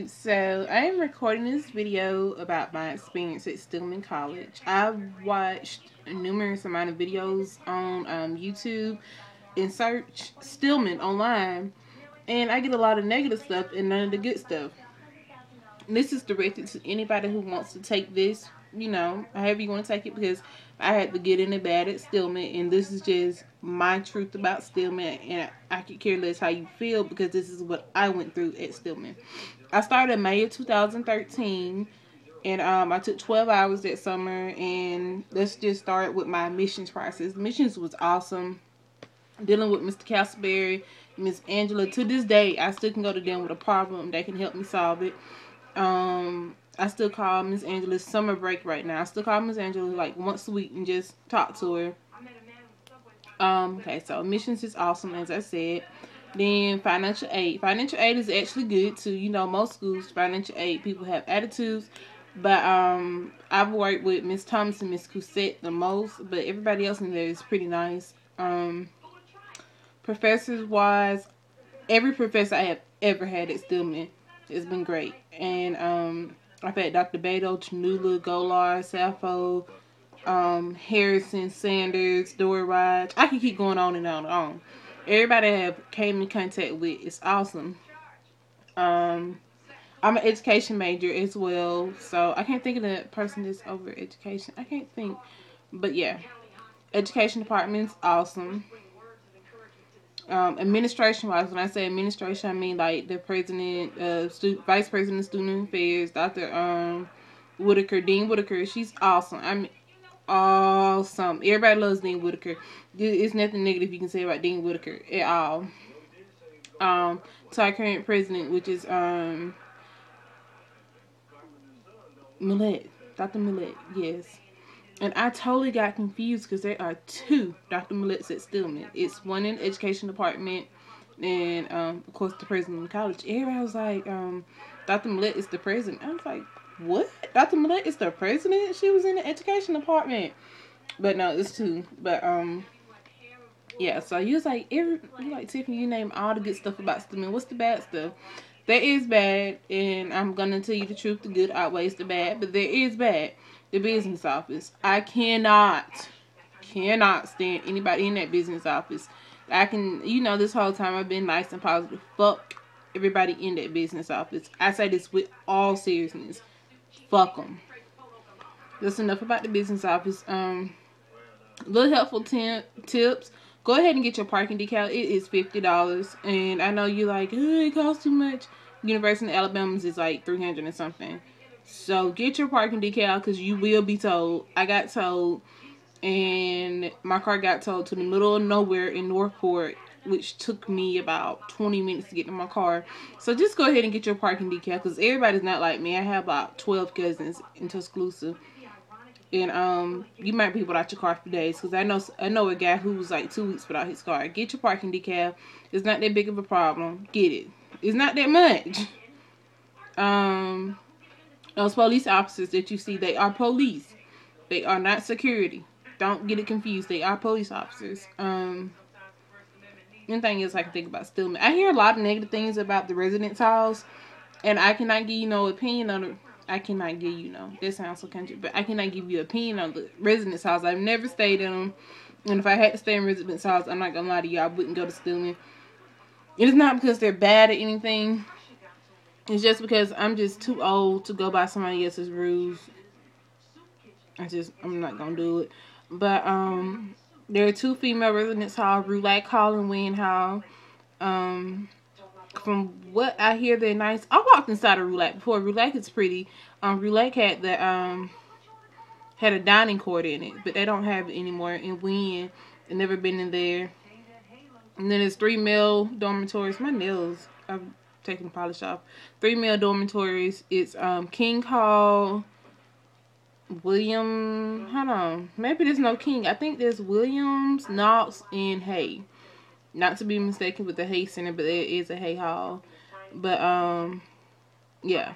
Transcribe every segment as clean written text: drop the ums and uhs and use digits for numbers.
So I am recording this video about my experience at Stillman College. I've watched numerous amount of videos on YouTube and search Stillman online, and I get a lot of negative stuff and none of the good stuff. And this is directed to anybody who wants to take this, however you want to take it, because I had the good and the bad at Stillman, and this is just my truth about Stillman, and I could care less how you feel because this is what I went through at Stillman. I started in May of 2013, and I took 12 hours that summer, and let's just start with my admissions process. Admissions was awesome. Dealing with Mr. Castleberry, Miss Angela. To this day, I still can go to them with a problem. They can help me solve it. I still call Miss Angela's summer break right now. I still call Miss Angela like once a week and just talk to her. Okay, so admissions is awesome, as I said. Then financial aid. Financial aid is actually good too. Most schools, financial aid, people have attitudes. But I've worked with Miss Thomas and Miss Cousette the most. But everybody else in there is pretty nice. Professors wise, every professor I have ever had at Stillman has been great. And I've had Dr. Beto, Chanula, Golar, Sappho, Harrison, Sanders, Dory Raj. I can keep going on and on and on. Everybody I have came in contact with is awesome. I'm an education major as well, so I can't think of the person that's over education. I can't think, but yeah, education department's awesome. Administration wise, when I say administration, I mean like the president, vice president of student affairs, Dr. Whitaker, Dean Whitaker. She's awesome. I mean, awesome. Everybody loves Dean Whitaker. It's nothing negative you can say about Dean Whitaker at all. To our current president, which is Millett, Dr. Millett, yes. And I totally got confused because there are two Dr. Milletts at Stillman. It's one in the education department and, of course, the president of the college. Everybody was like, Dr. Millett is the president. I was like, what? Dr. Millett is the president? She was in the education department. But no, it's two. But, yeah, so you was like, Tiffany, you name all the good stuff about Stillman. What's the bad stuff? There is bad, and I'm going to tell you the truth. The good outweighs the bad, but there is bad. The business office. I cannot stand anybody in that business office. I can, this whole time I've been nice and positive. Fuck everybody in that business office. I say this with all seriousness. Fuck them. That's enough about the business office. Little helpful tips. Go ahead and get your parking decal. It is $50. And I know you're like, it costs too much. University of Alabama's is like $300 and something. So get your parking decal because you will be towed. I got towed, and my car got towed to the middle of nowhere in Northport, which took me about 20 minutes to get to my car. So just go ahead and get your parking decal because everybody's not like me. I have about 12 cousins in Tuscaloosa, and you might be without your car for days because I know a guy who was like 2 weeks without his car. Get your parking decal. It's not that big of a problem. Get it. It's not that much. Those police officers that you see, they are police. They are not security. Don't get it confused. They are police officers. Anything else I can think about Stillman? I hear a lot of negative things about the residence halls, and I cannot give you no opinion on it. I cannot give you that sounds so country, but I cannot give you an opinion on the residence halls. I've never stayed in them, and if I had to stay in residence halls, I'm not gonna lie to you, I wouldn't go to Stillman. It is not because they're bad at anything. It's just because I'm just too old to go by somebody else's rules. I'm not gonna do it. But there are two female residence halls, Roulac Hall and Wynn Hall. From what I hear, they're nice. I walked inside of Roulac before. Roulac is pretty. Roulac had the had a dining court in it, but they don't have it anymore. In Wynn, I've never been in there. And then there's 3 male dormitories. My nails, I've taking the polish off. 3 male dormitories. It's King Hall, William. Hold on, maybe there's no King. I think there's Williams, Knox, and Hay. Not to be mistaken with the Hay Center, but there is a Hay Hall. But yeah,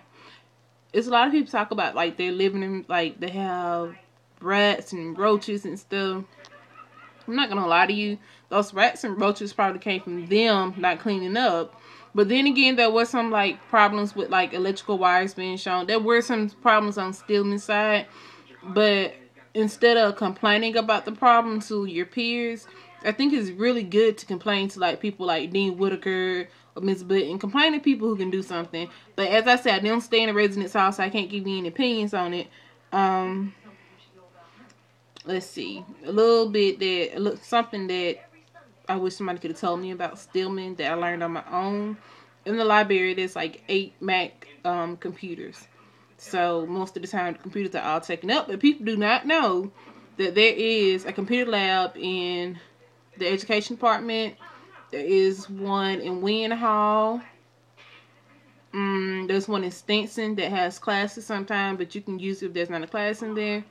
it's a lot of people talk about like they're living in like they have rats and roaches and stuff. I'm not gonna lie to you, those rats and roaches probably came from them not cleaning up. But then again, there was some like problems with like electrical wires being shown. There were some problems on Stillman's side, but instead of complaining about the problem to your peers, I think it's really good to complain to like people like Dean Whitaker or Miss Button. Complain to people who can do something. But as I said, I don't stay in a residence house, so I can't give you any opinions on it. Let's see, a little bit that something that I wish somebody could have told me about Stillman that I learned on my own. In the library, there's like 8 Mac computers. So most of the time, the computers are all taken up. But people do not know that there is a computer lab in the education department. There is one in Wynn Hall. There's one in Stinson that has classes sometimes, but you can use it if there's not a class in there.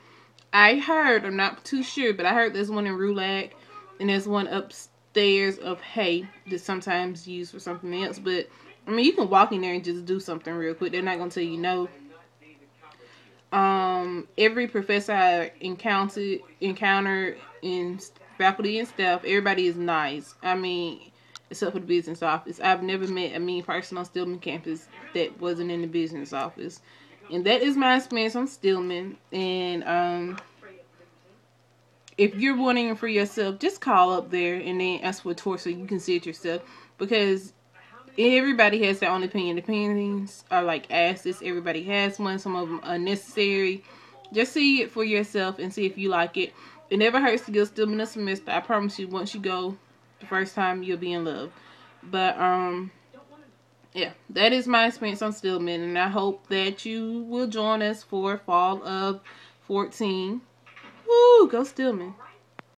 I heard, I'm not too sure, but I heard there's one in Rulac, and there's one upstairs of Hay that's sometimes used for something else. But I mean, you can walk in there and just do something real quick. They're not gonna tell you no. Every professor I encountered in faculty and staff, everybody is nice. I mean, except for the business office. I've never met a mean person on Stillman campus that wasn't in the business office. And that is my experience on Stillman. And if you're wanting it for yourself, just call up there and then ask for a tour so you can see it yourself. Because everybody has their own opinion. Opinions are like asses. Everybody has one. Some of them unnecessary. Just see it for yourself and see if you like it. It never hurts to give Stillman a semester. I promise you, once you go the first time, you'll be in love. But yeah, that is my experience on Stillman, and I hope that you will join us for fall of 14. Woo, go Stillman.